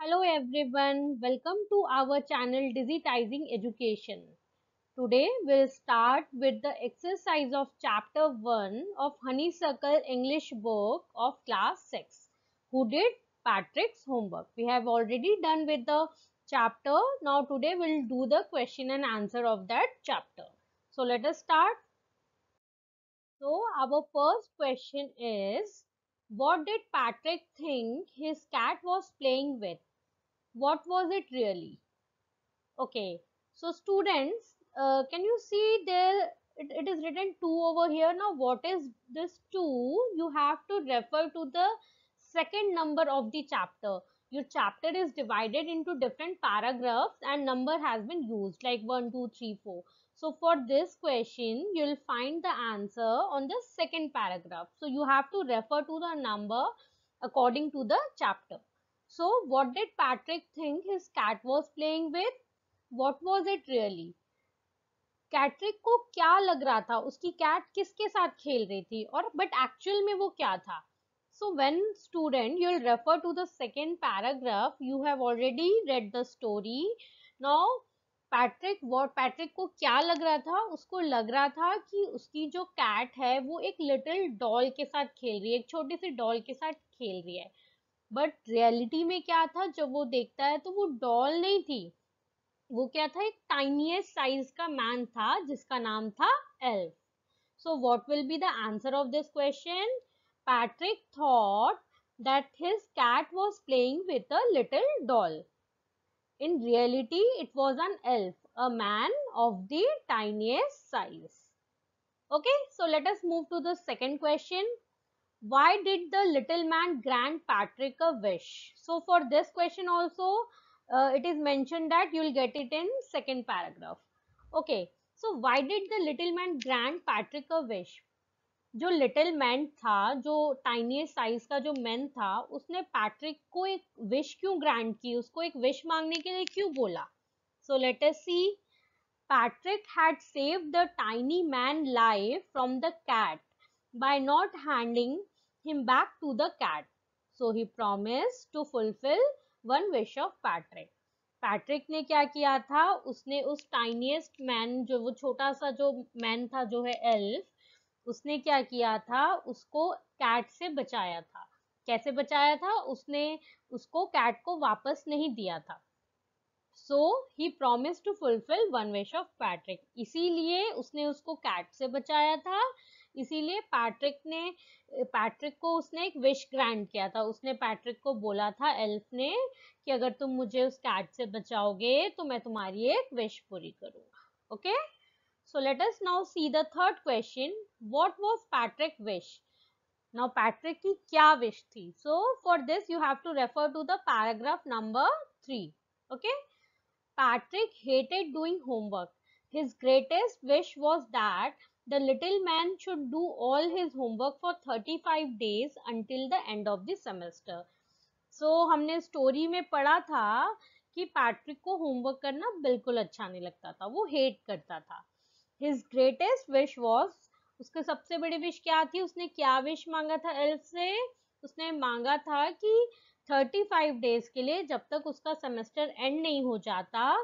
Hello everyone, welcome to our channel Digitizing Education. Today we'll start with the exercise of chapter 1 of Honeysuckle English book of class 6. Who did Patrick's homework? We have already done with the chapter. Now today we'll do the question and answer of that chapter. So let us start. So our first question is, what did Patrick think his cat was playing with? What was it really? Okay, so students, can you see there it is written 2 over here. Now what is this 2? You have to refer to the second number of the chapter. Your chapter is divided into different paragraphs and number has been used like 1, 2, 3, 4. So for this question, you'll find the answer on the second paragraph. So you have to refer to the number according to the chapter. So what did Patrick think his cat was playing with? What was it really? कैट्रिक को क्या लग रहा था, उसकी cat किसके साथ खेल रही थी, और बट एक्चुअल में वो क्या था? So when student, you'll refer to the second paragraph. You have already read the story. Now Patrick को क्या लग रहा था? उसको लग रहा था कि उसकी जो कैट है वो एक लिटिल डॉल के साथ खेल रही है, एक छोटी सी डॉल के साथ खेल रही है. बट रियलिटी में क्या था? जब वो देखता है तो वो डॉल नहीं थी, वो क्या था? एक टाइनीएस्ट साइज का मैन था जिसका नाम था elf. So what will be the answer of this question? Patrick thought that his cat was playing with a little doll. In reality, it was an elf, a man of the tiniest size. Okay, so let us move to the second question. Why did the little man grant Patrick a wish? So for this question also, it is mentioned that you will get it in second paragraph. Okay, so why did the little man grant Patrick a wish? जो little man था, जो tiny size का जो man था, उसने Patrick को एक wish क्यों ग्रांट की, उसको एक विश मांगने के लिए क्यों बोला? So let us see. Patrick had saved the tiny man's life from the cat by not handing him back to the cat. So he promised to fulfill one wish of Patrick. Patrick ने क्या किया था? उसने उस tiniest man, जो वो छोटा सा जो मैन था, जो है एल्फ, उसने क्या किया था? उसको कैट से बचाया था. कैसे बचाया था? उसने उसको कैट को वापस नहीं दिया था. So he promise to fulfil one wish of Patrick. इसीलिए उसने उसको कैट से बचाया था. इसीलिए पैट्रिक को उसने एक विश ग्रांट किया था. उसने पैट्रिक को बोला था, एल्फ ने, कि अगर तुम मुझे उस कैट से बचाओगे तो मैं तुम्हारी एक विश पूरी करूंगा. Okay, so let us now see the third question. What was Patrick wish? Now Patrick की क्या विश थी? So for this you have to refer to the paragraph number 3. ओके, Patrick hated doing homework. His greatest wish was that the little man should do all his homework for 35 days until the end of the semester. So हमने story में पढ़ा था कि Patrick को homework करना बिल्कुल अच्छा नहीं लगता था, वो हेट करता था. His greatest wish was, उसके सबसे बड़ी विश क्या थी? उसने क्या विश मांगा था एल्फ से? उसने मांगा था कि 35 डेज के लिए, जब तक उसका सेमेस्टर एंड नहीं हो जाता,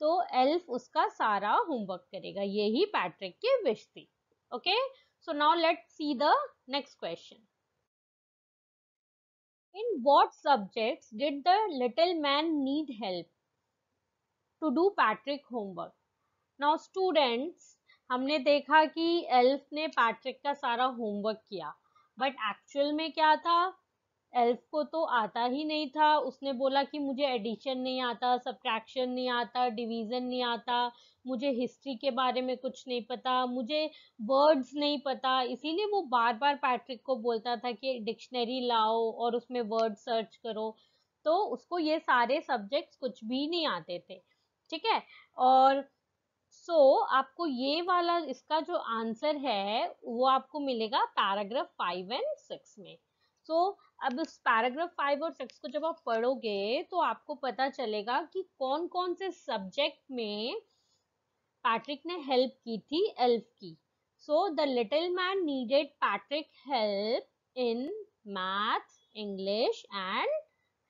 तो एल्फ उसका सारा होमवर्क करेगा. यही पैट्रिक की विश थी. Okay, so now let's see the next question. In what subjects did the little man need help to do Patrick homework? Now students, हमने देखा कि एल्फ ने पैट्रिक का सारा होमवर्क किया, बट एक्चुअल में क्या था? एल्फ को तो आता ही नहीं था. उसने बोला कि मुझे एडिशन नहीं आता, सब्ट्रैक्शन नहीं आता, डिवीजन नहीं आता, मुझे हिस्ट्री के बारे में कुछ नहीं पता, मुझे वर्ड्स नहीं पता. इसीलिए वो बार बार पैट्रिक को बोलता था कि डिक्शनरी लाओ और उसमें वर्ड सर्च करो. तो उसको ये सारे सब्जेक्ट्स कुछ भी नहीं आते थे. ठीक है, और आपको ये वाला इसका जो आंसर है वो आपको मिलेगा पैराग्राफ 5 एंड 6 में. अब इस पैराग्राफ 5 और 6 को जब आप पढ़ोगे तो आपको पता चलेगा कि कौन कौन से सब्जेक्ट में पैट्रिक ने हेल्प की थी एल्फ की. So the little man needed Patrick help in math, English and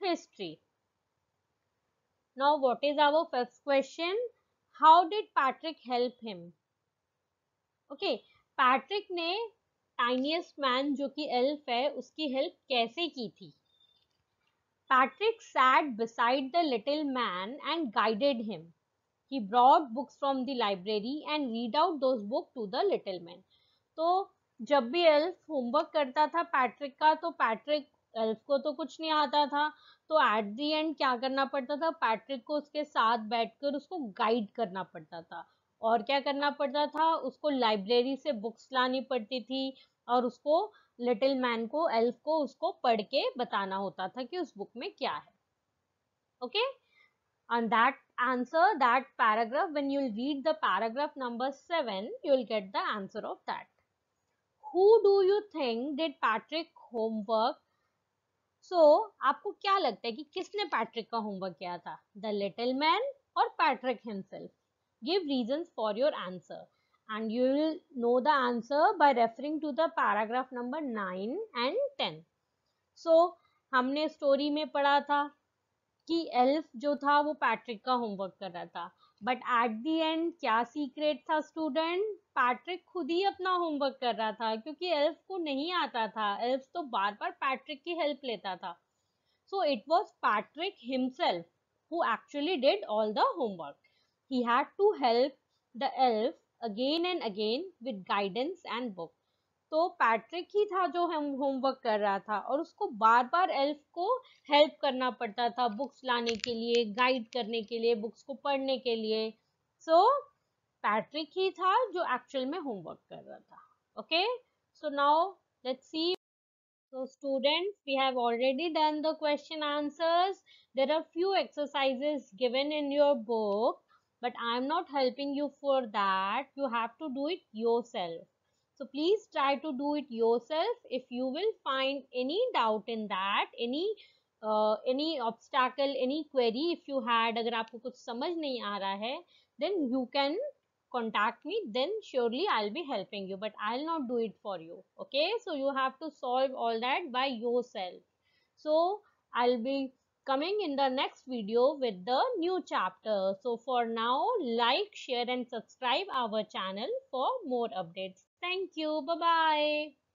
history. Now what is our first question? How did Patrick help him? Okay, Patrick ने टाइनियस्ट मैन जो कि elf है उसकी help कैसे की थी? Patrick sat beside the little man and guided him. He brought books from the library and read out those books to the little man. तो जब भी एल्फ होमवर्क करता था पैट्रिक का, तो पैट्रिक, एल्फ को तो कुछ नहीं आता था, तो एट द एंड क्या करना पड़ता था? पैट्रिक को उसके साथ बैठकर उसको गाइड करना पड़ता था। और क्या करना पड़ता था? उसको लाइब्रेरी से बुक्स लानी पड़ती थी और उसको, लिटिल मैन को, एल्फ को, उसको पढ़ के बताना होता था कि उस बुक में क्या है। Okay, on that answer, that paragraph, when you'll read the paragraph number 7, you'll get the answer of that. Who do you think did Patrick homework? So आपको क्या लगता है कि किसने पैट्रिक का होमवर्क किया था? The little man or Patrick himself? Give reasons for your answer and you will know the answer by referring to the paragraph number 9 and 10. So हमने स्टोरी में पढ़ा था कि एल्फ जो था वो पैट्रिक का होमवर्क कर रहा था, बट एट द एंड क्या सीक्रेट था स्टूडेंट? पैट्रिक खुद ही अपना होमवर्क कर रहा था क्योंकि एल्फ को नहीं आता था। एल्फ तो बार बार पैट्रिक की हेल्प लेता था। So it was Patrick himself who actually did all the homework. He had to help the elf again and again with guidance and book. तो पैट्रिक ही था जो हम होमवर्क कर रहा था और उसको बार बार एल्फ को हेल्प करना पड़ता था बुक्स लाने के लिए, गाइड करने के लिए, बुक्स को पढ़ने के लिए। सो पैट्रिक ही था जो एक्चुअल में होमवर्क कर रहा था। Okay, so now let's C. So students, we have already done the question answers. There are few exercises given in your book, but I am not helping you for that. You have to do it yourself. So please try to do it yourself. If you will find any doubt in that, any obstacle, any query, if you had, अगर आपको कुछ समझ नहीं आ रहा है, then you can contact me, then surely I'll be helping you, but I'll not do it for you. Okay, so you have to solve all that by yourself. So I'll be coming in the next video with the new chapter. So for now, like, share and subscribe our channel for more updates. Thank you. Bye bye.